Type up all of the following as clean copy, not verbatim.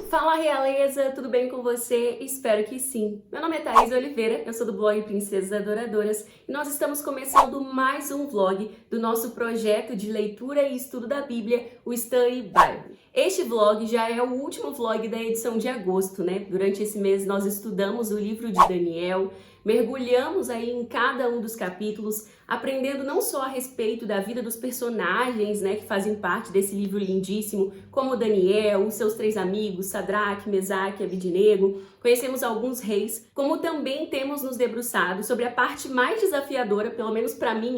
Fala realeza, tudo bem com você? Espero que sim. Meu nome é Thaís Oliveira, eu sou do blog Princesas Adoradoras e nós estamos começando mais um vlog do nosso projeto de leitura e estudo da Bíblia, o Study Bible. Este vlog já é o último vlog da edição de agosto, né? Durante esse mês nós estudamos o livro de Daniel, mergulhamos aí em cada um dos capítulos, aprendendo não só a respeito da vida dos personagens, né, que fazem parte desse livro lindíssimo, como Daniel, os seus 3 amigos, Sadraque, Mesaque e Abidnego. Conhecemos alguns reis, como também temos nos debruçado sobre a parte mais desafiadora, pelo menos para mim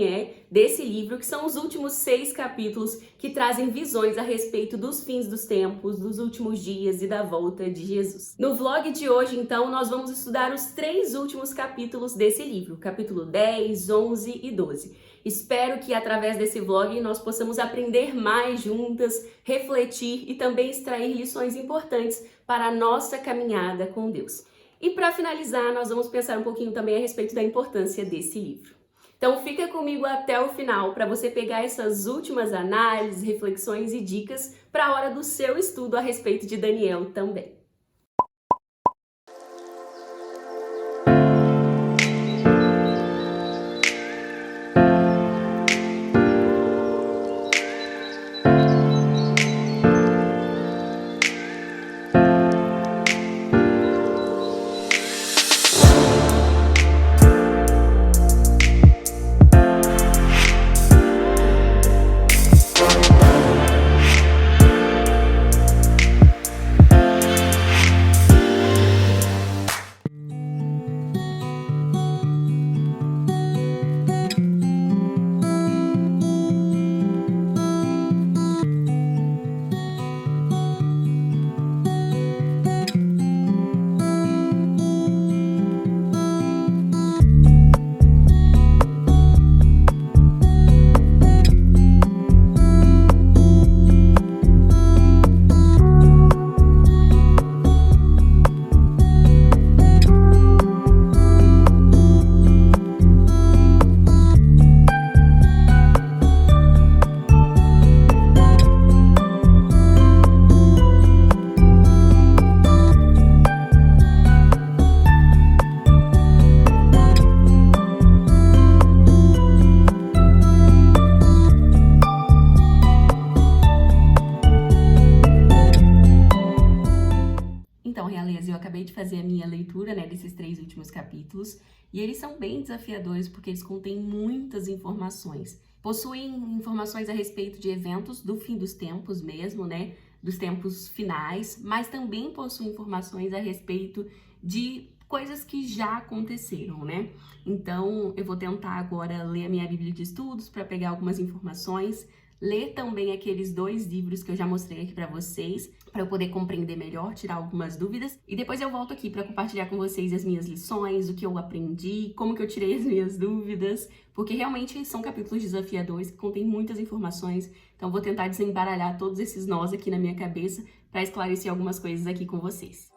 desse livro, que são os últimos 6 capítulos que trazem visões a respeito dos fins dos tempos, dos últimos dias e da volta de Jesus. No vlog de hoje, então, nós vamos estudar os 3 últimos capítulos desse livro, capítulo 10, 11 e 12. Espero que através desse vlog nós possamos aprender mais juntas, refletir e também extrair lições importantes para a nossa caminhada com Deus. E para finalizar, nós vamos pensar um pouquinho também a respeito da importância desse livro. Então fica comigo até o final para você pegar essas últimas análises, reflexões e dicas para a hora do seu estudo a respeito de Daniel também. Eu acabei de fazer a minha leitura, né, desses 3 últimos capítulos e eles são bem desafiadores porque eles contêm muitas informações. Possuem informações a respeito de eventos do fim dos tempos mesmo, né, dos tempos finais, mas também possuem informações a respeito de coisas que já aconteceram, né? Então, eu vou tentar agora ler a minha Bíblia de Estudos para pegar algumas informações, ler também aqueles 2 livros que eu já mostrei aqui para vocês, para eu poder compreender melhor, tirar algumas dúvidas. E depois eu volto aqui para compartilhar com vocês as minhas lições, o que eu aprendi, como que eu tirei as minhas dúvidas, porque realmente são capítulos desafiadores que contêm muitas informações. Então vou tentar desembaralhar todos esses nós aqui na minha cabeça para esclarecer algumas coisas aqui com vocês.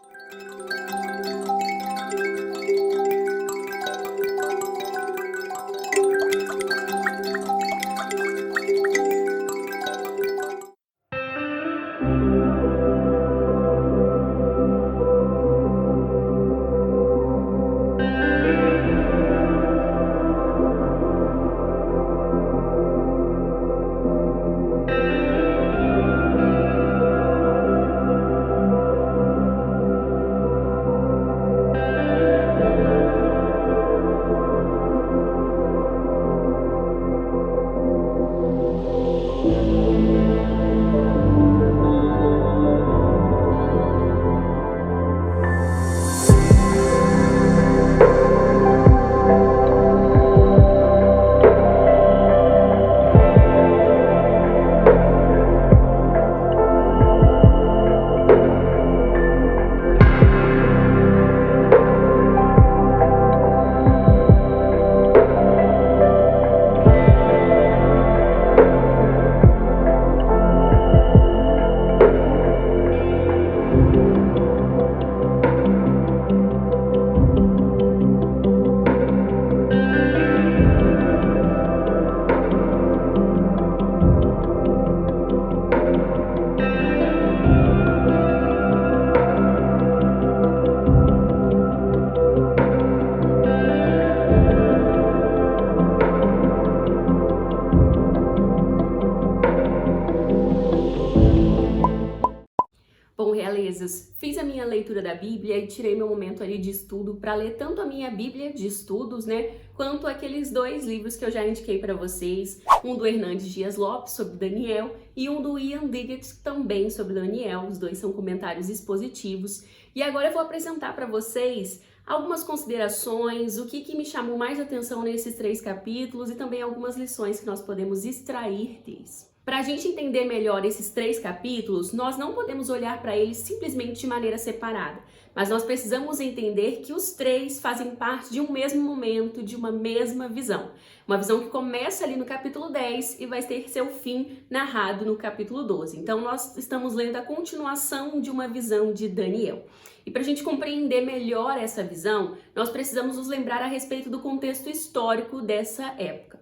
clarezas, fiz a minha leitura da Bíblia e tirei meu momento ali de estudo para ler tanto a minha Bíblia de estudos, né, quanto aqueles 2 livros que eu já indiquei para vocês, um do Hernandes Dias Lopes sobre Daniel e um do Ian Diggett também sobre Daniel. Os 2 são comentários expositivos. E agora eu vou apresentar para vocês algumas considerações, o que me chamou mais atenção nesses 3 capítulos e também algumas lições que nós podemos extrair deles. Para a gente entender melhor esses 3 capítulos, nós não podemos olhar para eles simplesmente de maneira separada, mas nós precisamos entender que os 3 fazem parte de um mesmo momento, de uma mesma visão. Uma visão que começa ali no capítulo 10 e vai ter seu fim narrado no capítulo 12. Então nós estamos lendo a continuação de uma visão de Daniel. E para a gente compreender melhor essa visão, nós precisamos nos lembrar a respeito do contexto histórico dessa época.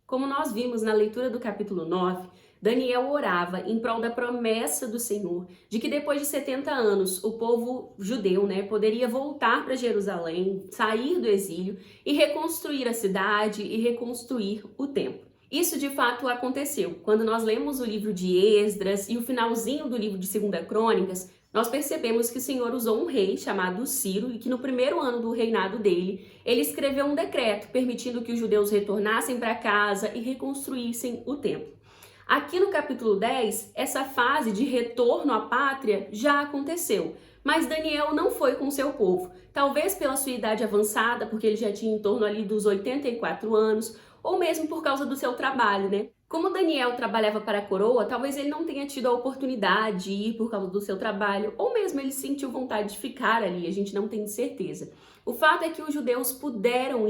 Como nós vimos na leitura do capítulo 9, Daniel orava em prol da promessa do Senhor de que depois de 70 anos o povo judeu, poderia voltar para Jerusalém, sair do exílio e reconstruir a cidade e reconstruir o templo. Isso de fato aconteceu. Quando nós lemos o livro de Esdras e o finalzinho do livro de 2 Crônicas, nós percebemos que o Senhor usou um rei chamado Ciro e que no primeiro ano do reinado dele, ele escreveu um decreto permitindo que os judeus retornassem para casa e reconstruíssem o templo. Aqui no capítulo 10, essa fase de retorno à pátria já aconteceu, mas Daniel não foi com seu povo, talvez pela sua idade avançada, porque ele já tinha em torno ali dos 84 anos, ou mesmo por causa do seu trabalho, Como Daniel trabalhava para a coroa, talvez ele não tenha tido a oportunidade de ir por causa do seu trabalho, ou mesmo ele sentiu vontade de ficar ali, a gente não tem certeza. O fato é que os judeus puderam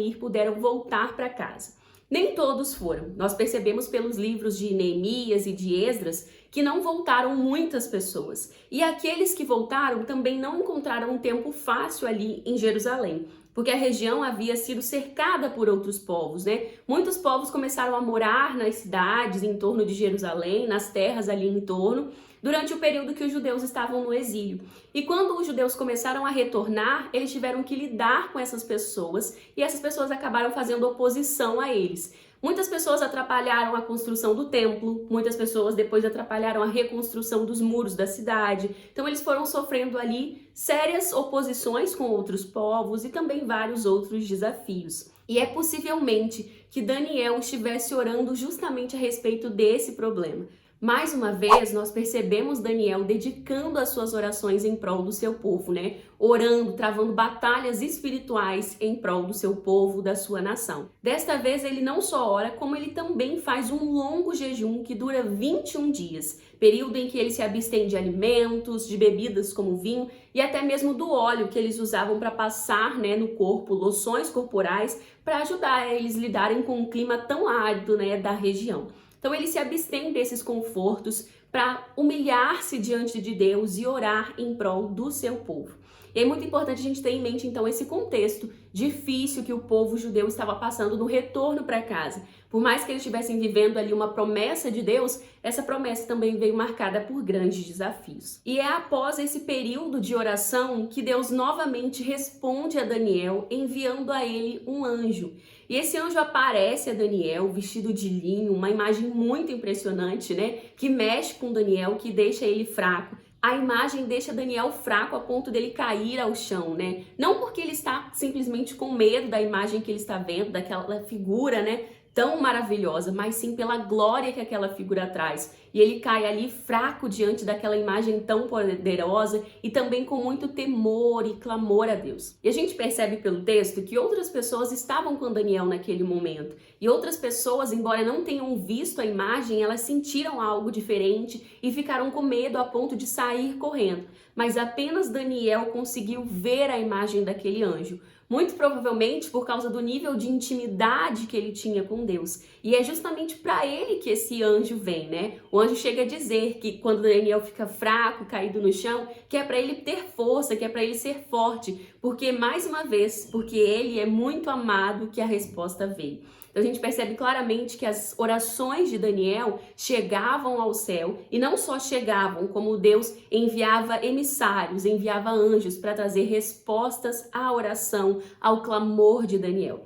voltar para casa. Nem todos foram. Nós percebemos pelos livros de Neemias e de Esdras que não voltaram muitas pessoas. E aqueles que voltaram também não encontraram um tempo fácil ali em Jerusalém, porque a região havia sido cercada por outros povos, Muitos povos começaram a morar nas cidades em torno de Jerusalém, nas terras ali em torno, durante o período que os judeus estavam no exílio. E quando os judeus começaram a retornar, eles tiveram que lidar com essas pessoas e essas pessoas acabaram fazendo oposição a eles. Muitas pessoas atrapalharam a construção do templo, muitas pessoas depois atrapalharam a reconstrução dos muros da cidade. Então eles foram sofrendo ali sérias oposições com outros povos e também vários outros desafios. E é possivelmente que Daniel estivesse orando justamente a respeito desse problema. Mais uma vez, nós percebemos Daniel dedicando as suas orações em prol do seu povo, Orando, travando batalhas espirituais em prol do seu povo, da sua nação. Desta vez, ele não só ora, como ele também faz um longo jejum que dura 21 dias, período em que ele se abstém de alimentos, de bebidas como vinho e até mesmo do óleo que eles usavam para passar, no corpo, loções corporais, para ajudar eles a lidarem com um clima tão árido, da região. Então ele se abstém desses confortos para humilhar-se diante de Deus e orar em prol do seu povo. E é muito importante a gente ter em mente então esse contexto difícil que o povo judeu estava passando no retorno para casa. Por mais que eles estivessem vivendo ali uma promessa de Deus, essa promessa também veio marcada por grandes desafios. E é após esse período de oração que Deus novamente responde a Daniel, enviando a ele um anjo. E esse anjo aparece a Daniel vestido de linho, uma imagem muito impressionante, que mexe com Daniel, que deixa ele fraco. A imagem deixa Daniel fraco a ponto dele cair ao chão, Não porque ele está simplesmente com medo da imagem que ele está vendo, daquela figura, tão maravilhosa, mas sim pela glória que aquela figura traz. E ele cai ali fraco diante daquela imagem tão poderosa e também com muito temor e clamor a Deus. E a gente percebe pelo texto que outras pessoas estavam com Daniel naquele momento. E outras pessoas, embora não tenham visto a imagem, elas sentiram algo diferente e ficaram com medo a ponto de sair correndo. Mas apenas Daniel conseguiu ver a imagem daquele anjo. Muito provavelmente por causa do nível de intimidade que ele tinha com Deus. E é justamente para ele que esse anjo vem, O anjo chega a dizer que quando Daniel fica fraco, caído no chão, que é para ele ter força, que é para ele ser forte, porque mais uma vez, porque ele é muito amado, que a resposta veio. Então a gente percebe claramente que as orações de Daniel chegavam ao céu e não só chegavam, como Deus enviava emissários, enviava anjos para trazer respostas à oração, ao clamor de Daniel.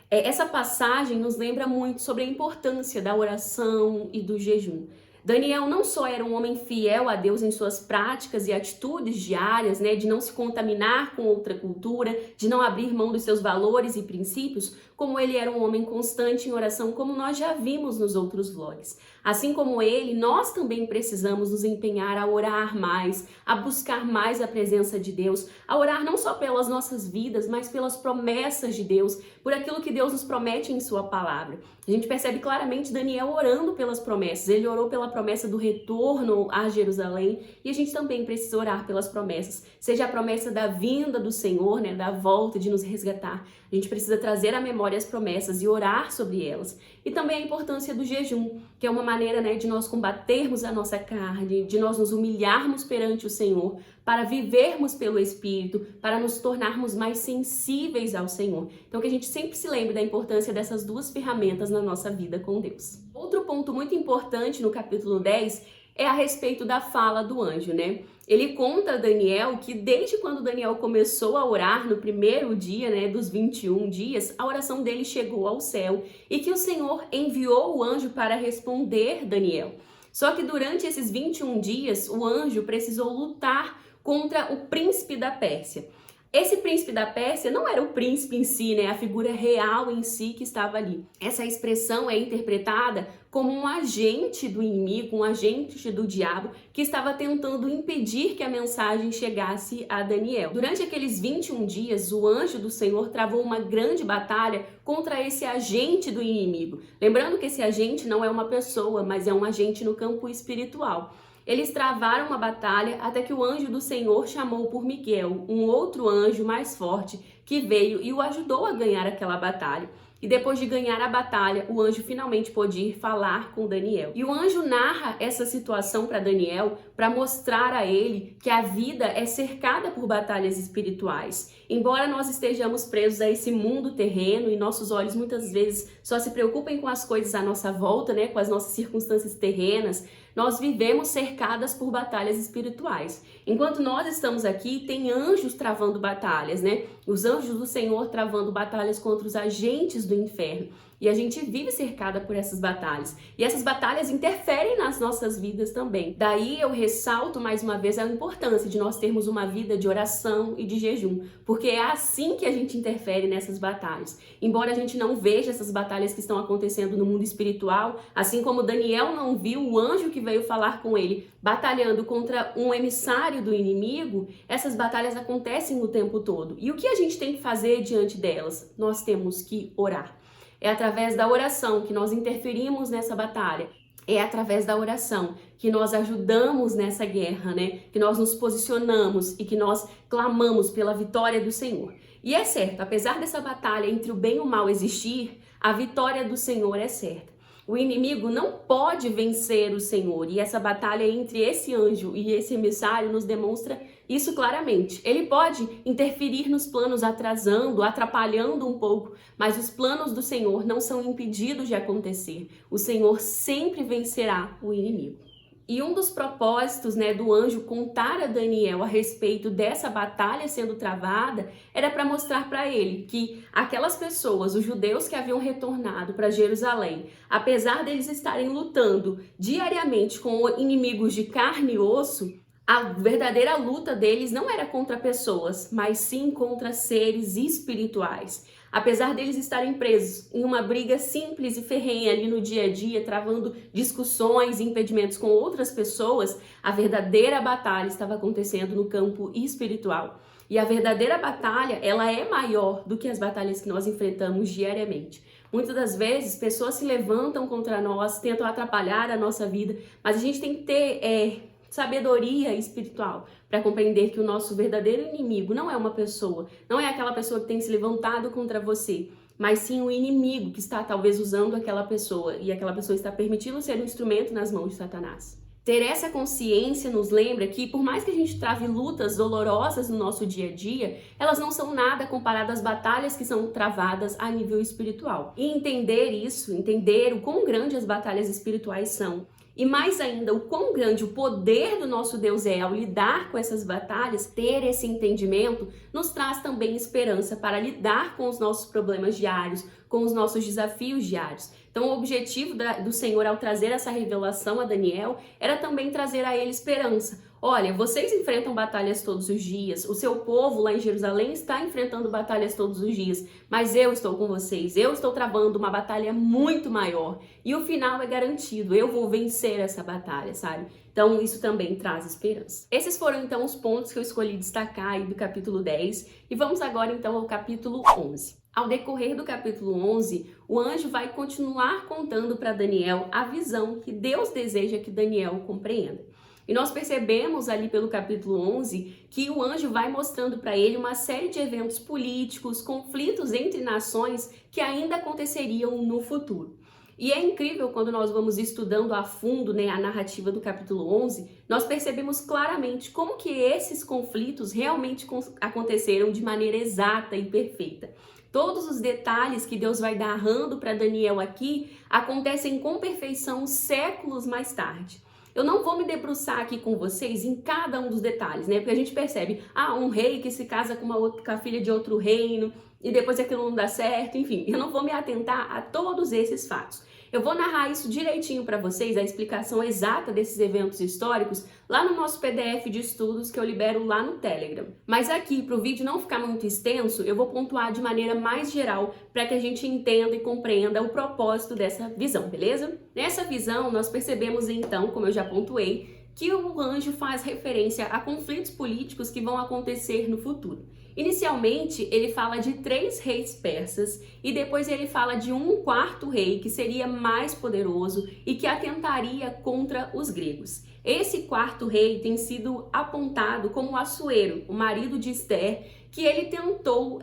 Essa passagem nos lembra muito sobre a importância da oração e do jejum. Daniel não só era um homem fiel a Deus em suas práticas e atitudes diárias, né, de não se contaminar com outra cultura, de não abrir mão dos seus valores e princípios, como ele era um homem constante em oração, como nós já vimos nos outros vlogs. Assim como ele, nós também precisamos nos empenhar a orar mais, a buscar mais a presença de Deus, a orar não só pelas nossas vidas, mas pelas promessas de Deus, por aquilo que Deus nos promete em sua palavra. A gente percebe claramente Daniel orando pelas promessas. Ele orou pela promessa do retorno a Jerusalém e a gente também precisa orar pelas promessas. Seja a promessa da vinda do Senhor, né, da volta, de nos resgatar. A gente precisa trazer à memória as promessas e orar sobre elas. E também a importância do jejum, que é uma maneira, né, de nós combatermos a nossa carne, de nós nos humilharmos perante o Senhor, para vivermos pelo Espírito, para nos tornarmos mais sensíveis ao Senhor. Então que a gente sempre se lembre da importância dessas duas ferramentas na nossa vida com Deus. Outro ponto muito importante no capítulo 10 é a respeito da fala do anjo, né? Ele conta a Daniel que desde quando Daniel começou a orar no primeiro dia, né, dos 21 dias, a oração dele chegou ao céu e que o Senhor enviou o anjo para responder Daniel. Só que durante esses 21 dias, o anjo precisou lutar contra o príncipe da Pérsia. Esse príncipe da Pérsia não era o príncipe em si, né, a figura real em si que estava ali. Essa expressão é interpretada como um agente do inimigo, um agente do diabo, que estava tentando impedir que a mensagem chegasse a Daniel. Durante aqueles 21 dias, o anjo do Senhor travou uma grande batalha contra esse agente do inimigo. Lembrando que esse agente não é uma pessoa, mas é um agente no campo espiritual. Eles travaram uma batalha até que o anjo do Senhor chamou por Miguel, um outro anjo mais forte, que veio e o ajudou a ganhar aquela batalha. E depois de ganhar a batalha, o anjo finalmente pôde ir falar com Daniel. E o anjo narra essa situação para Daniel para mostrar a ele que a vida é cercada por batalhas espirituais. Embora nós estejamos presos a esse mundo terreno e nossos olhos muitas vezes só se preocupem com as coisas à nossa volta, né, com as nossas circunstâncias terrenas, nós vivemos cercadas por batalhas espirituais. Enquanto nós estamos aqui, tem anjos travando batalhas, né? Os anjos do Senhor travando batalhas contra os agentes do inferno. E a gente vive cercada por essas batalhas. E essas batalhas interferem nas nossas vidas também. Daí eu ressalto mais uma vez a importância de nós termos uma vida de oração e de jejum. Porque é assim que a gente interfere nessas batalhas. Embora a gente não veja essas batalhas que estão acontecendo no mundo espiritual, assim como Daniel não viu o anjo que veio falar com ele batalhando contra um emissário do inimigo, essas batalhas acontecem o tempo todo. E o que a gente tem que fazer diante delas? Nós temos que orar. É através da oração que nós interferimos nessa batalha. É através da oração que nós ajudamos nessa guerra, né? Que nós nos posicionamos e que nós clamamos pela vitória do Senhor. E é certo, apesar dessa batalha entre o bem e o mal existir, a vitória do Senhor é certa. O inimigo não pode vencer o Senhor, e essa batalha entre esse anjo e esse emissário nos demonstra isso claramente. Ele pode interferir nos planos, atrasando, atrapalhando um pouco, mas os planos do Senhor não são impedidos de acontecer. O Senhor sempre vencerá o inimigo. E um dos propósitos, né, do anjo contar a Daniel a respeito dessa batalha sendo travada era para mostrar para ele que aquelas pessoas, os judeus que haviam retornado para Jerusalém, apesar deles estarem lutando diariamente com inimigos de carne e osso, a verdadeira luta deles não era contra pessoas, mas sim contra seres espirituais. Apesar deles estarem presos em uma briga simples e ferrenha ali no dia a dia, travando discussões e impedimentos com outras pessoas, a verdadeira batalha estava acontecendo no campo espiritual. E a verdadeira batalha, ela é maior do que as batalhas que nós enfrentamos diariamente. Muitas das vezes, pessoas se levantam contra nós, tentam atrapalhar a nossa vida, mas a gente tem que ter sabedoria espiritual para compreender que o nosso verdadeiro inimigo não é uma pessoa, não é aquela pessoa que tem se levantado contra você, mas sim o inimigo que está talvez usando aquela pessoa e aquela pessoa está permitindo ser um instrumento nas mãos de Satanás. Ter essa consciência nos lembra que, por mais que a gente trave lutas dolorosas no nosso dia a dia, elas não são nada comparadas às batalhas que são travadas a nível espiritual. E entender isso, entender o quão grandes as batalhas espirituais são, e mais ainda, o quão grande o poder do nosso Deus é ao lidar com essas batalhas, ter esse entendimento nos traz também esperança para lidar com os nossos problemas diários, com os nossos desafios diários. Então, o objetivo do Senhor ao trazer essa revelação a Daniel era também trazer a ele esperança. Olha, vocês enfrentam batalhas todos os dias, o seu povo lá em Jerusalém está enfrentando batalhas todos os dias, mas eu estou com vocês, eu estou travando uma batalha muito maior e o final é garantido, eu vou vencer essa batalha, sabe? Então isso também traz esperança. Esses foram então os pontos que eu escolhi destacar aí do capítulo 10 e vamos agora então ao capítulo 11. Ao decorrer do capítulo 11, o anjo vai continuar contando para Daniel a visão que Deus deseja que Daniel compreenda. E nós percebemos ali pelo capítulo 11 que o anjo vai mostrando para ele uma série de eventos políticos, conflitos entre nações que ainda aconteceriam no futuro. E é incrível quando nós vamos estudando a fundo, né, a narrativa do capítulo 11, nós percebemos claramente como que esses conflitos realmente aconteceram de maneira exata e perfeita. Todos os detalhes que Deus vai narrando para Daniel aqui acontecem com perfeição séculos mais tarde. Eu não vou me debruçar aqui com vocês em cada um dos detalhes, né? Porque a gente percebe, um rei que se casa com com a filha de outro reino e depois aquilo não dá certo, enfim. Eu não vou me atentar a todos esses fatos. Eu vou narrar isso direitinho para vocês, a explicação exata desses eventos históricos, lá no nosso PDF de estudos que eu libero lá no Telegram. Mas aqui, para o vídeo não ficar muito extenso, eu vou pontuar de maneira mais geral para que a gente entenda e compreenda o propósito dessa visão, beleza? Nessa visão, nós percebemos então, como eu já pontuei, que o anjo faz referência a conflitos políticos que vão acontecer no futuro. Inicialmente, ele fala de 3 reis persas e depois ele fala de um 4º rei que seria mais poderoso e que atentaria contra os gregos. Esse 4º rei tem sido apontado como Assuero, o marido de Esther, que ele tentou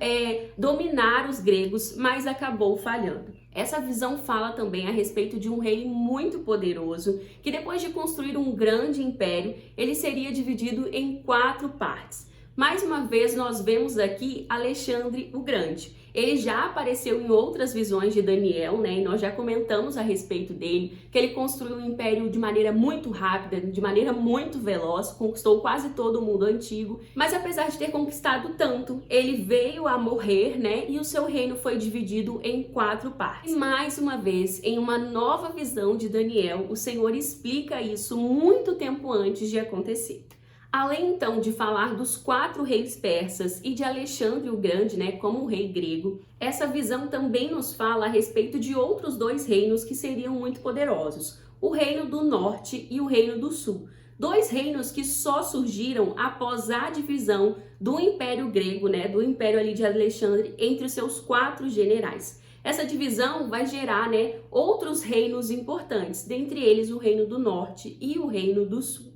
dominar os gregos, mas acabou falhando. Essa visão fala também a respeito de um rei muito poderoso, que depois de construir um grande império, ele seria dividido em 4 partes. Mais uma vez, nós vemos aqui Alexandre o Grande. Ele já apareceu em outras visões de Daniel, né? E nós já comentamos a respeito dele, que ele construiu um império de maneira muito rápida, de maneira muito veloz, conquistou quase todo o mundo antigo. Mas apesar de ter conquistado tanto, ele veio a morrer, né? E o seu reino foi dividido em 4 partes. E mais uma vez, em uma nova visão de Daniel, o Senhor explica isso muito tempo antes de acontecer. Além então de falar dos 4 reis persas e de Alexandre o Grande, né, como um rei grego, essa visão também nos fala a respeito de outros 2 reinos que seriam muito poderosos, o reino do norte e o reino do sul. 2 reinos que só surgiram após a divisão do Império Grego, né, do Império ali de Alexandre, entre os seus 4 generais. Essa divisão vai gerar, né, outros reinos importantes, dentre eles o reino do norte e o reino do sul.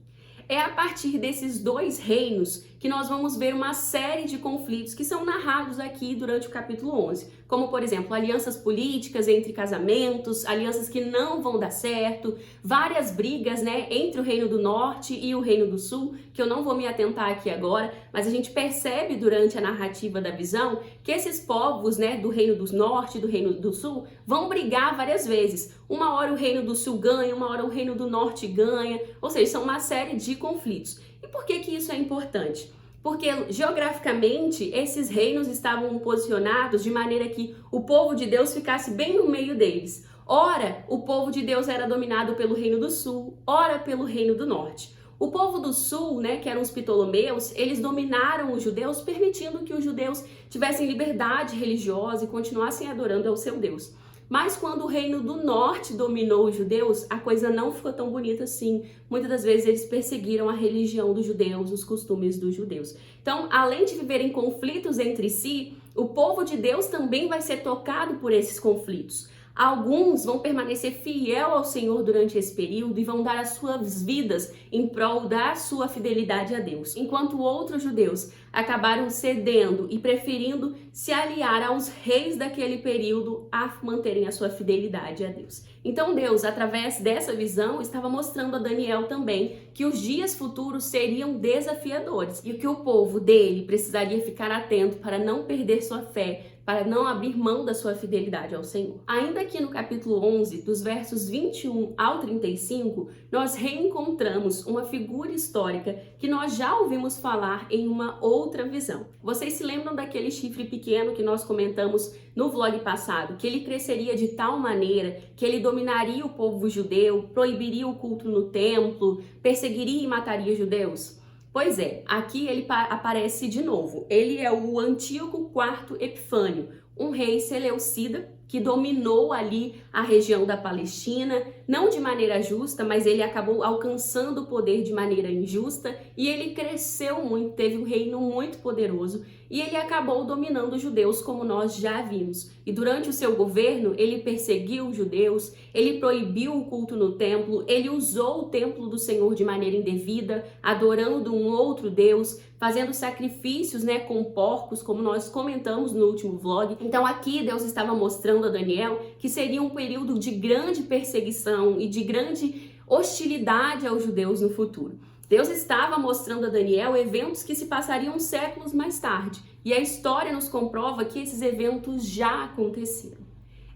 É a partir desses 2 reinos que nós vamos ver uma série de conflitos que são narrados aqui durante o capítulo 11, como por exemplo, alianças políticas entre casamentos, alianças que não vão dar certo, várias brigas, né, entre o reino do norte e o reino do sul, que eu não vou me atentar aqui agora, mas a gente percebe durante a narrativa da visão que esses povos, né, do reino do norte e do reino do sul vão brigar várias vezes. Uma hora o reino do sul ganha, uma hora o reino do norte ganha, ou seja, são uma série de conflitos. E por que isso é importante? Porque geograficamente esses reinos estavam posicionados de maneira que o povo de Deus ficasse bem no meio deles. Ora, o povo de Deus era dominado pelo reino do sul, ora pelo reino do norte. O povo do sul, né, que eram os Ptolomeus, eles dominaram os judeus, permitindo que os judeus tivessem liberdade religiosa e continuassem adorando ao seu Deus. Mas quando o reino do norte dominou os judeus, a coisa não ficou tão bonita assim. Muitas das vezes eles perseguiram a religião dos judeus, os costumes dos judeus. Então, além de viverem conflitos entre si, o povo de Deus também vai ser tocado por esses conflitos. Alguns vão permanecer fiel ao Senhor durante esse período e vão dar as suas vidas em prol da sua fidelidade a Deus, enquanto outros judeus acabaram cedendo e preferindo se aliar aos reis daquele período a manterem a sua fidelidade a Deus. Então Deus, através dessa visão, estava mostrando a Daniel também que os dias futuros seriam desafiadores e que o povo dele precisaria ficar atento para não perder sua fé, para não abrir mão da sua fidelidade ao Senhor. Ainda aqui no capítulo 11, dos versos 21 ao 35, nós reencontramos uma figura histórica que nós já ouvimos falar em uma outra visão. Vocês se lembram daquele chifre pequeno que nós comentamos no vlog passado, que ele cresceria de tal maneira que ele dominaria o povo judeu, proibiria o culto no templo, perseguiria e mataria judeus? Pois é, aqui ele aparece de novo. Ele é o Antíoco IV Epifânio, um rei seleucida que dominou ali a região da Palestina, não de maneira justa, mas ele acabou alcançando o poder de maneira injusta e ele cresceu muito, teve um reino muito poderoso e ele acabou dominando os judeus, como nós já vimos. E durante o seu governo, ele perseguiu os judeus, ele proibiu o culto no templo, ele usou o templo do Senhor de maneira indevida, adorando um outro Deus, fazendo sacrifícios, com porcos, como nós comentamos no último vlog. Então aqui Deus estava mostrando a Daniel que seria um período de grande perseguição e de grande hostilidade aos judeus no futuro. Deus estava mostrando a Daniel eventos que se passariam séculos mais tarde, e a história nos comprova que esses eventos já aconteceram.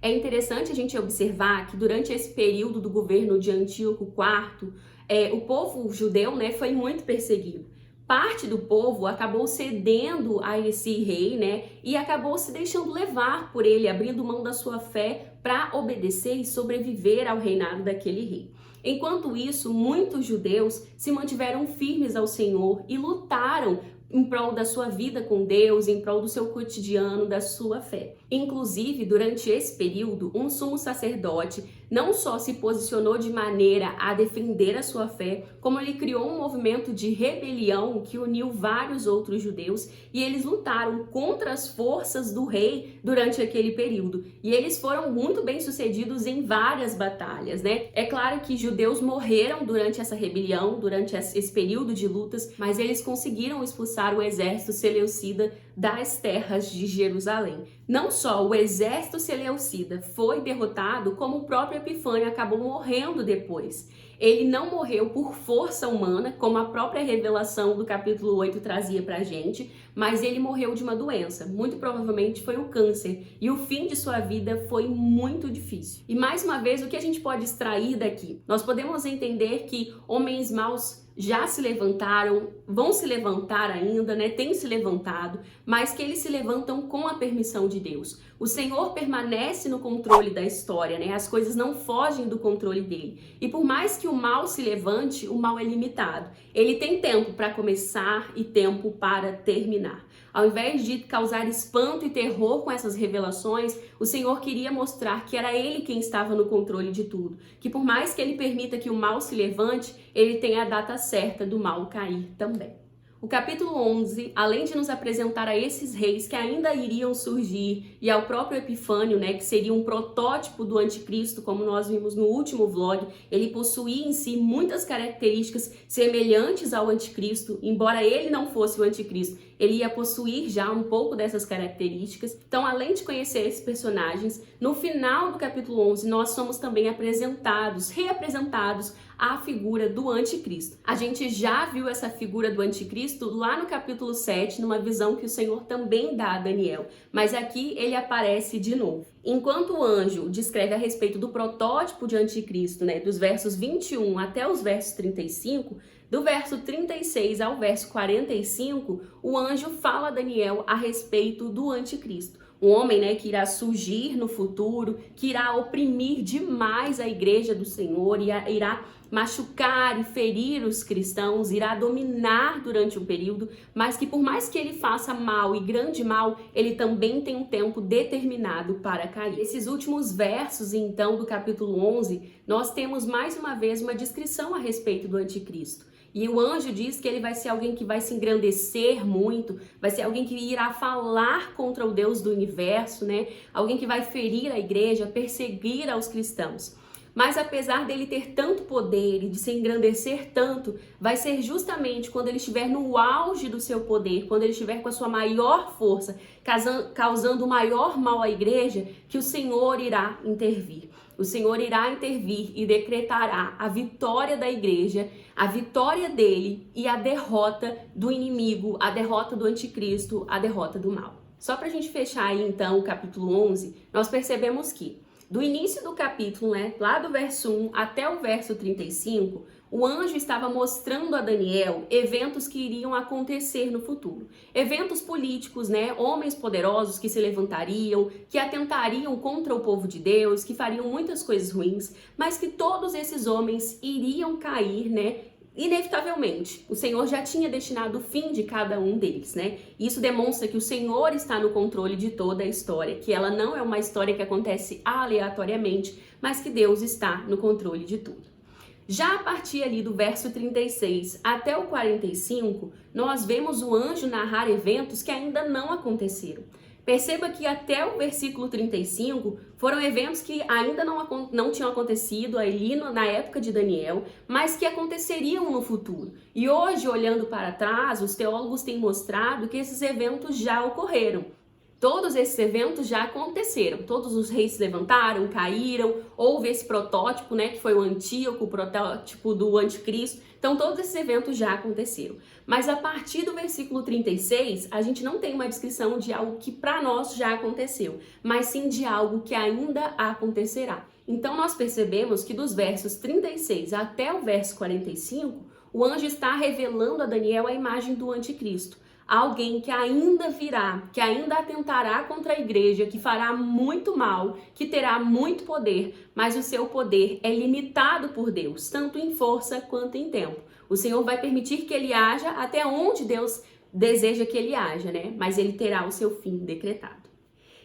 É interessante a gente observar que durante esse período do governo de Antíoco IV, o povo judeu, foi muito perseguido. Parte do povo acabou cedendo a esse rei, e acabou se deixando levar por ele, abrindo mão da sua fé para obedecer e sobreviver ao reinado daquele rei. Enquanto isso, muitos judeus se mantiveram firmes ao Senhor e lutaram em prol da sua vida com Deus, em prol do seu cotidiano, da sua fé. Inclusive, durante esse período, um sumo sacerdote não só se posicionou de maneira a defender a sua fé, como ele criou um movimento de rebelião que uniu vários outros judeus e eles lutaram contra as forças do rei durante aquele período. E eles foram muito bem sucedidos em várias batalhas, É claro que judeus morreram durante essa rebelião, durante esse período de lutas, mas eles conseguiram expulsar o exército seleucida das terras de Jerusalém. Não só o exército seleucida foi derrotado, como o próprio Epifânio acabou morrendo depois. Ele não morreu por força humana, como a própria revelação do capítulo 8 trazia pra gente, mas ele morreu de uma doença. Muito provavelmente foi o câncer. E o fim de sua vida foi muito difícil. E mais uma vez, o que a gente pode extrair daqui? Nós podemos entender que homens maus já se levantaram, vão se levantar ainda, têm se levantado, mas que eles se levantam com a permissão de Deus. O Senhor permanece no controle da história, As coisas não fogem do controle dele. E por mais que o mal se levante, o mal é limitado. Ele tem tempo para começar e tempo para terminar. Ao invés de causar espanto e terror com essas revelações, o Senhor queria mostrar que era Ele quem estava no controle de tudo. Que por mais que Ele permita que o mal se levante, Ele tem a data certa do mal cair também. O capítulo 11, além de nos apresentar a esses reis que ainda iriam surgir e ao próprio Epifânio, que seria um protótipo do anticristo, como nós vimos no último vlog, ele possuía em si muitas características semelhantes ao anticristo, embora ele não fosse o anticristo, ele ia possuir já um pouco dessas características. Então, além de conhecer esses personagens, no final do capítulo 11, nós somos também reapresentados a figura do anticristo. A gente já viu essa figura do anticristo lá no capítulo 7, numa visão que o Senhor também dá a Daniel, mas aqui ele aparece de novo. Enquanto o anjo descreve a respeito do protótipo de anticristo, dos versos 21 até os versos 35, do verso 36 ao verso 45, o anjo fala a Daniel a respeito do anticristo. Um homem, que irá surgir no futuro, que irá oprimir demais a igreja do Senhor, irá machucar e ferir os cristãos, irá dominar durante um período, mas que por mais que ele faça mal e grande mal, ele também tem um tempo determinado para cair. Esses últimos versos, então, do capítulo 11, nós temos mais uma vez uma descrição a respeito do anticristo. E o anjo diz que ele vai ser alguém que vai se engrandecer muito, vai ser alguém que irá falar contra o Deus do universo, Alguém que vai ferir a igreja, perseguir aos cristãos. Mas apesar dele ter tanto poder e de se engrandecer tanto, vai ser justamente quando ele estiver no auge do seu poder, quando ele estiver com a sua maior força, causando o maior mal à igreja, que o Senhor irá intervir. O Senhor irá intervir e decretará a vitória da igreja, a vitória dele e a derrota do inimigo, a derrota do anticristo, a derrota do mal. Só para a gente fechar aí então o capítulo 11, nós percebemos que do início do capítulo, né, lá do verso 1 até o verso 35, o anjo estava mostrando a Daniel eventos que iriam acontecer no futuro. Eventos políticos, né, homens poderosos que se levantariam, que atentariam contra o povo de Deus, que fariam muitas coisas ruins, mas que todos esses homens iriam cair, né, inevitavelmente. O Senhor já tinha destinado o fim de cada um deles, né? Isso demonstra que o Senhor está no controle de toda a história, que ela não é uma história que acontece aleatoriamente, mas que Deus está no controle de tudo. Já a partir ali do verso 36 até o 45, nós vemos o anjo narrar eventos que ainda não aconteceram. Perceba que até o versículo 35 foram eventos que ainda não tinham acontecido ali na época de Daniel, mas que aconteceriam no futuro. E hoje, olhando para trás, os teólogos têm mostrado que esses eventos já ocorreram. Todos esses eventos já aconteceram, todos os reis se levantaram, caíram, houve esse protótipo, né, que foi o Antíoco, o protótipo do anticristo, então todos esses eventos já aconteceram. Mas a partir do versículo 36, a gente não tem uma descrição de algo que para nós já aconteceu, mas sim de algo que ainda acontecerá. Então nós percebemos que dos versos 36 até o verso 45, o anjo está revelando a Daniel a imagem do anticristo. Alguém que ainda virá, que ainda atentará contra a igreja, que fará muito mal, que terá muito poder, mas o seu poder é limitado por Deus, tanto em força quanto em tempo. O Senhor vai permitir que ele haja até onde Deus deseja que ele haja, né? Mas ele terá o seu fim decretado.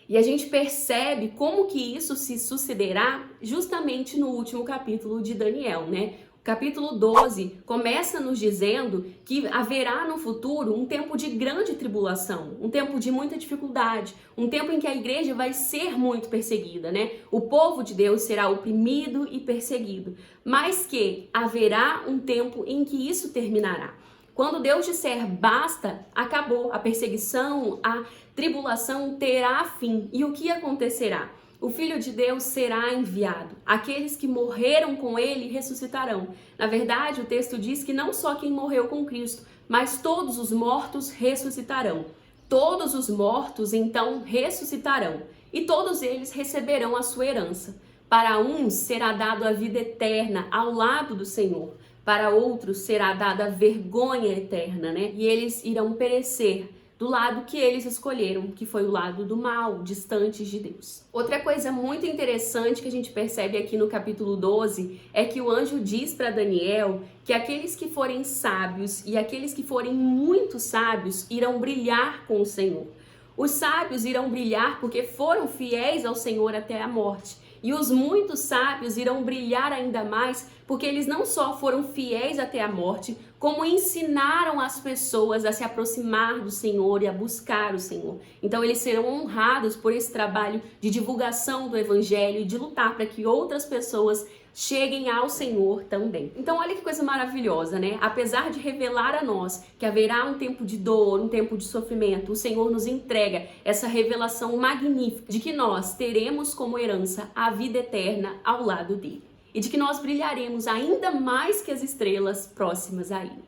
E a gente percebe como que isso se sucederá justamente no último capítulo de Daniel, né? Capítulo 12 começa nos dizendo que haverá no futuro um tempo de grande tribulação, um tempo de muita dificuldade, um tempo em que a igreja vai ser muito perseguida, né? O povo de Deus será oprimido e perseguido, mas que haverá um tempo em que isso terminará. Quando Deus disser basta, acabou a perseguição, a tribulação terá fim. E o que acontecerá? O Filho de Deus será enviado. Aqueles que morreram com ele ressuscitarão. Na verdade, o texto diz que não só quem morreu com Cristo, mas todos os mortos ressuscitarão. Todos os mortos, então, ressuscitarão. E todos eles receberão a sua herança. Para uns será dado a vida eterna ao lado do Senhor. Para outros será dada a vergonha eterna, né? E eles irão perecer do lado que eles escolheram, que foi o lado do mal, distantes de Deus. Outra coisa muito interessante que a gente percebe aqui no capítulo 12 é que o anjo diz para Daniel que aqueles que forem sábios e aqueles que forem muito sábios irão brilhar com o Senhor. Os sábios irão brilhar porque foram fiéis ao Senhor até a morte. E os muitos sábios irão brilhar ainda mais porque eles não só foram fiéis até a morte, como ensinaram as pessoas a se aproximar do Senhor e a buscar o Senhor. Então eles serão honrados por esse trabalho de divulgação do Evangelho e de lutar para que outras pessoas cheguem ao Senhor também. Então olha que coisa maravilhosa, né? Apesar de revelar a nós que haverá um tempo de dor, um tempo de sofrimento, o Senhor nos entrega essa revelação magnífica de que nós teremos como herança a vida eterna ao lado dele. E de que nós brilharemos ainda mais que as estrelas próximas a ele.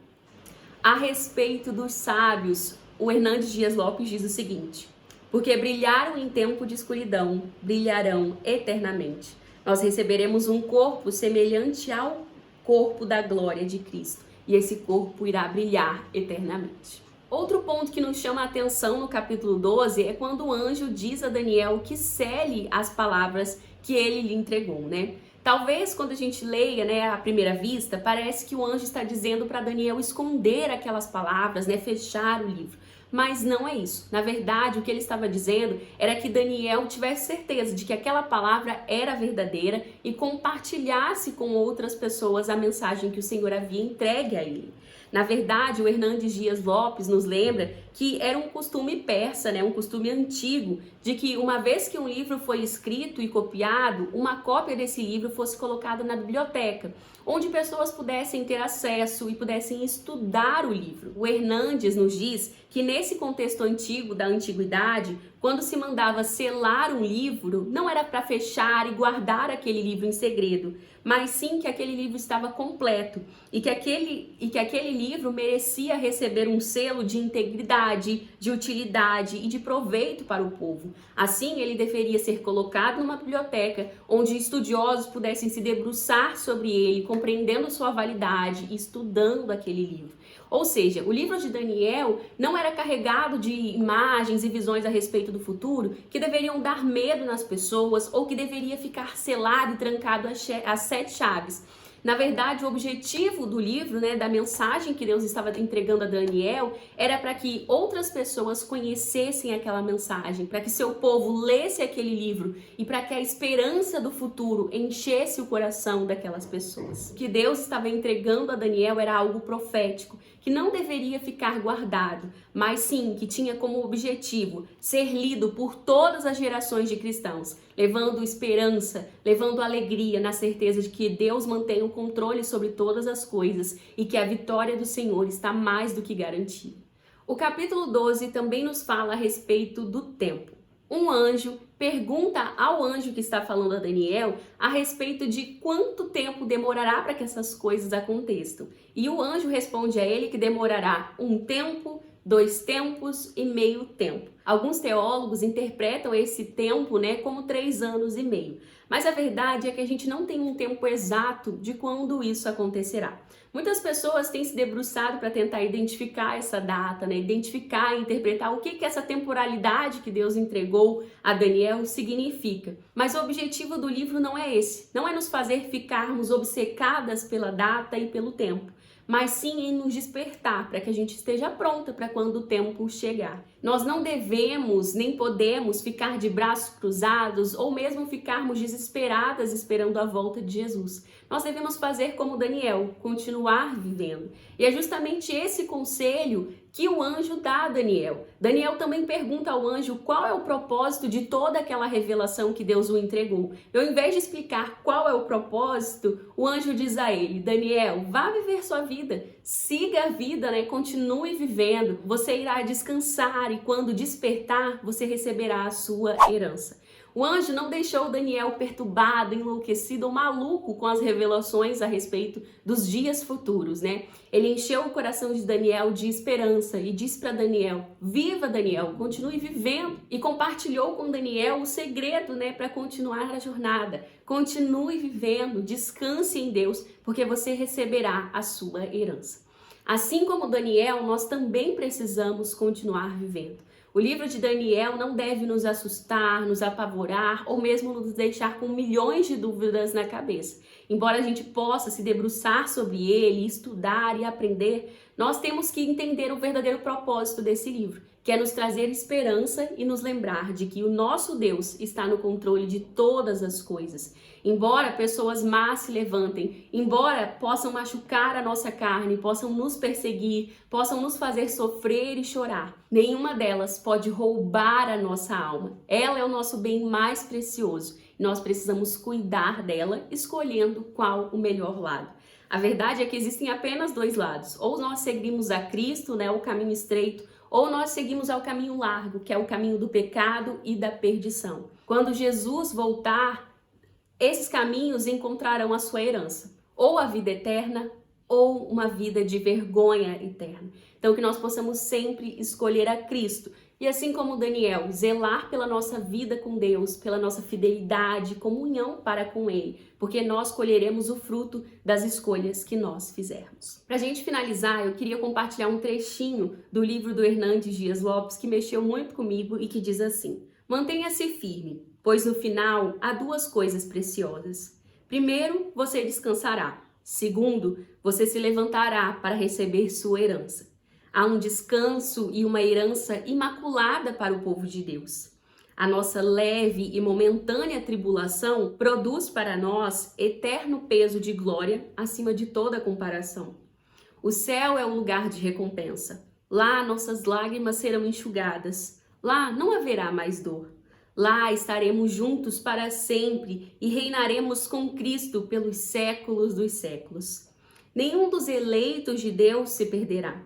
A respeito dos sábios, o Hernandes Dias Lopes diz o seguinte: porque brilharam em tempo de escuridão, brilharão eternamente. Nós receberemos um corpo semelhante ao corpo da glória de Cristo, e esse corpo irá brilhar eternamente. Outro ponto que nos chama a atenção no capítulo 12 é quando o anjo diz a Daniel que cele as palavras que ele lhe entregou, né? Talvez quando a gente leia, né, à primeira vista, parece que o anjo está dizendo para Daniel esconder aquelas palavras, né, fechar o livro. Mas não é isso. Na verdade, o que ele estava dizendo era que Daniel tivesse certeza de que aquela palavra era verdadeira e compartilhasse com outras pessoas a mensagem que o Senhor havia entregue a ele. Na verdade, o Hernandes Dias Lopes nos lembra que era um costume persa, né, um costume antigo, de que uma vez que um livro foi escrito e copiado, uma cópia desse livro fosse colocada na biblioteca, onde pessoas pudessem ter acesso e pudessem estudar o livro. O Hernandes nos diz que nesse contexto antigo, da antiguidade, quando se mandava selar um livro, não era para fechar e guardar aquele livro em segredo, mas sim que aquele livro estava completo e que aquele livro merecia receber um selo de integridade, de utilidade e de proveito para o povo. Assim, ele deveria ser colocado numa biblioteca onde estudiosos pudessem se debruçar sobre ele, compreendendo sua validade e estudando aquele livro. Ou seja, o livro de Daniel não era carregado de imagens e visões a respeito do futuro que deveriam dar medo nas pessoas ou que deveria ficar selado e trancado às 7 chaves. Na verdade, o objetivo do livro, da mensagem que Deus estava entregando a Daniel, era para que outras pessoas conhecessem aquela mensagem, para que seu povo lesse aquele livro e para que a esperança do futuro enchesse o coração daquelas pessoas. O que Deus estava entregando a Daniel era algo profético, que não deveria ficar guardado, mas sim que tinha como objetivo ser lido por todas as gerações de cristãos, levando esperança, levando alegria na certeza de que Deus mantém o controle sobre todas as coisas e que a vitória do Senhor está mais do que garantida. O capítulo 12 também nos fala a respeito do tempo. Um anjo pergunta ao anjo que está falando a Daniel a respeito de quanto tempo demorará para que essas coisas aconteçam. E o anjo responde a ele que demorará 1 tempo, 2 tempos e meio tempo. Alguns teólogos interpretam esse tempo, como 3 anos e meio. Mas a verdade é que a gente não tem um tempo exato de quando isso acontecerá. Muitas pessoas têm se debruçado para tentar identificar essa data, identificar e interpretar o que essa temporalidade que Deus entregou a Daniel significa. Mas o objetivo do livro não é esse. Não é nos fazer ficarmos obcecadas pela data e pelo tempo, mas sim em nos despertar para que a gente esteja pronta para quando o tempo chegar. Nós não devemos nem podemos ficar de braços cruzados ou mesmo ficarmos desesperadas esperando a volta de Jesus. Nós devemos fazer como Daniel, continuar vivendo. E é justamente esse conselho que o anjo dá a Daniel. Daniel também pergunta ao anjo qual é o propósito de toda aquela revelação que Deus o entregou. E ao invés de explicar qual é o propósito, o anjo diz a ele: Daniel, vá viver sua vida, siga a vida, continue vivendo, você irá descansar e quando despertar, você receberá a sua herança. O anjo não deixou Daniel perturbado, enlouquecido ou maluco com as revelações a respeito dos dias futuros, Ele encheu o coração de Daniel de esperança e disse para Daniel: viva, Daniel, continue vivendo. E compartilhou com Daniel o segredo, para continuar a jornada. Continue vivendo, descanse em Deus, porque você receberá a sua herança. Assim como Daniel, nós também precisamos continuar vivendo. O livro de Daniel não deve nos assustar, nos apavorar ou mesmo nos deixar com milhões de dúvidas na cabeça. Embora a gente possa se debruçar sobre ele, estudar e aprender, nós temos que entender o verdadeiro propósito desse livro, que é nos trazer esperança e nos lembrar de que o nosso Deus está no controle de todas as coisas. Embora pessoas más se levantem, embora possam machucar a nossa carne, possam nos perseguir, possam nos fazer sofrer e chorar, nenhuma delas pode roubar a nossa alma. Ela é o nosso bem mais precioso. Nós precisamos cuidar dela, escolhendo qual o melhor lado. A verdade é que existem apenas 2 lados. Ou nós seguimos a Cristo, o caminho estreito, ou nós seguimos ao caminho largo, que é o caminho do pecado e da perdição. Quando Jesus voltar, esses caminhos encontrarão a sua herança, ou a vida eterna, ou uma vida de vergonha eterna. Então que nós possamos sempre escolher a Cristo. E assim como Daniel, zelar pela nossa vida com Deus, pela nossa fidelidade, comunhão para com Ele, porque nós colheremos o fruto das escolhas que nós fizermos. Para a gente finalizar, eu queria compartilhar um trechinho do livro do Hernandes Dias Lopes que mexeu muito comigo e que diz assim: mantenha-se firme, pois no final há 2 coisas preciosas. Primeiro, você descansará. Segundo, você se levantará para receber sua herança. Há um descanso e uma herança imaculada para o povo de Deus. A nossa leve e momentânea tribulação produz para nós eterno peso de glória acima de toda comparação. O céu é o lugar de recompensa. Lá nossas lágrimas serão enxugadas. Lá não haverá mais dor. Lá estaremos juntos para sempre e reinaremos com Cristo pelos séculos dos séculos. Nenhum dos eleitos de Deus se perderá.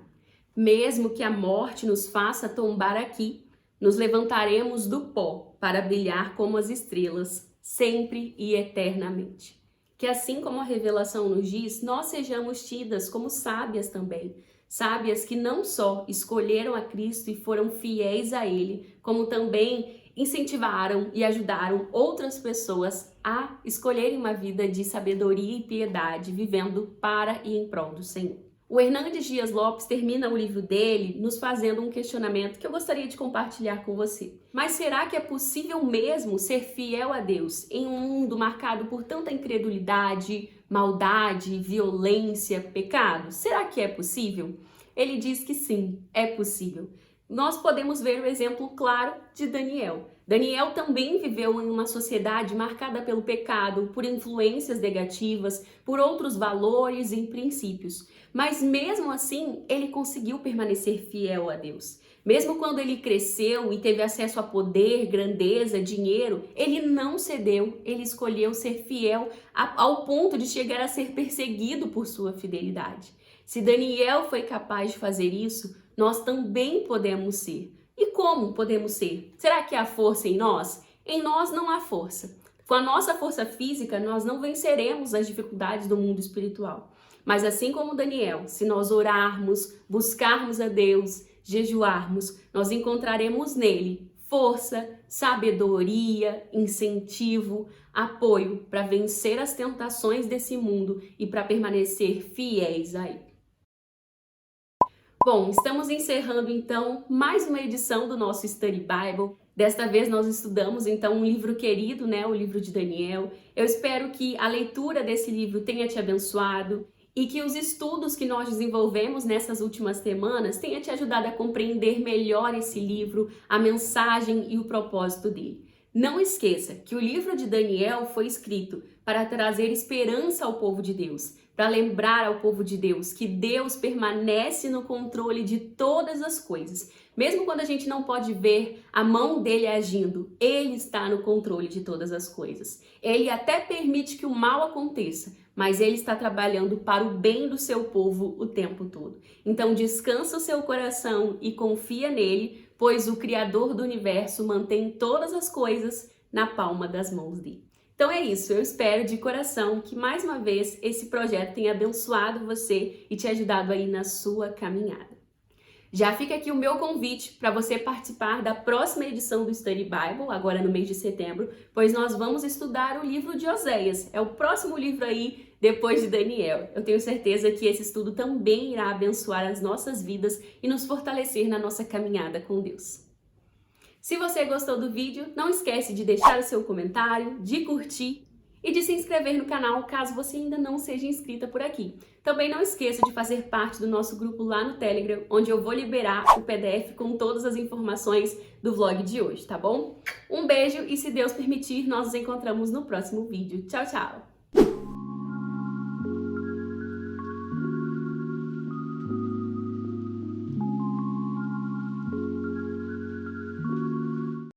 Mesmo que a morte nos faça tombar aqui, nos levantaremos do pó para brilhar como as estrelas, sempre e eternamente. Que assim como a revelação nos diz, nós sejamos tidas como sábias também. Sábias que não só escolheram a Cristo e foram fiéis a Ele, como também incentivaram e ajudaram outras pessoas a escolherem uma vida de sabedoria e piedade, vivendo para e em prol do Senhor. O Hernandes Dias Lopes termina o livro dele nos fazendo um questionamento que eu gostaria de compartilhar com você. Mas será que é possível mesmo ser fiel a Deus em um mundo marcado por tanta incredulidade, maldade, violência, pecado? Será que é possível? Ele diz que sim, é possível. Nós podemos ver o exemplo claro de Daniel. Daniel também viveu em uma sociedade marcada pelo pecado, por influências negativas, por outros valores e princípios. Mas mesmo assim, ele conseguiu permanecer fiel a Deus. Mesmo quando ele cresceu e teve acesso a poder, grandeza, dinheiro, ele não cedeu, ele escolheu ser fiel ao ponto de chegar a ser perseguido por sua fidelidade. Se Daniel foi capaz de fazer isso, nós também podemos ser. E como podemos ser? Será que há força em nós? Em nós não há força. Com a nossa força física, nós não venceremos as dificuldades do mundo espiritual. Mas assim como Daniel, se nós orarmos, buscarmos a Deus, jejuarmos, nós encontraremos nele força, sabedoria, incentivo, apoio para vencer as tentações desse mundo e para permanecer fiéis a Ele. Bom, estamos encerrando então mais uma edição do nosso Study Bible. Desta vez nós estudamos então um livro querido, o livro de Daniel. Eu espero que a leitura desse livro tenha te abençoado e que os estudos que nós desenvolvemos nessas últimas semanas tenha te ajudado a compreender melhor esse livro, a mensagem e o propósito dele. Não esqueça que o livro de Daniel foi escrito para trazer esperança ao povo de Deus, para lembrar ao povo de Deus que Deus permanece no controle de todas as coisas. Mesmo quando a gente não pode ver a mão dele agindo, ele está no controle de todas as coisas. Ele até permite que o mal aconteça, mas ele está trabalhando para o bem do seu povo o tempo todo. Então descansa o seu coração e confia nele, pois o Criador do universo mantém todas as coisas na palma das mãos dele. Então é isso, eu espero de coração que mais uma vez esse projeto tenha abençoado você e te ajudado aí na sua caminhada. Já fica aqui o meu convite para você participar da próxima edição do Study Bible, agora no mês de setembro, pois nós vamos estudar o livro de Oséias. É o próximo livro aí depois de Daniel. Eu tenho certeza que esse estudo também irá abençoar as nossas vidas e nos fortalecer na nossa caminhada com Deus. Se você gostou do vídeo, não esquece de deixar o seu comentário, de curtir e de se inscrever no canal caso você ainda não seja inscrita por aqui. Também não esqueça de fazer parte do nosso grupo lá no Telegram, onde eu vou liberar o PDF com todas as informações do vlog de hoje, tá bom? Um beijo e se Deus permitir, nós nos encontramos no próximo vídeo. Tchau, tchau!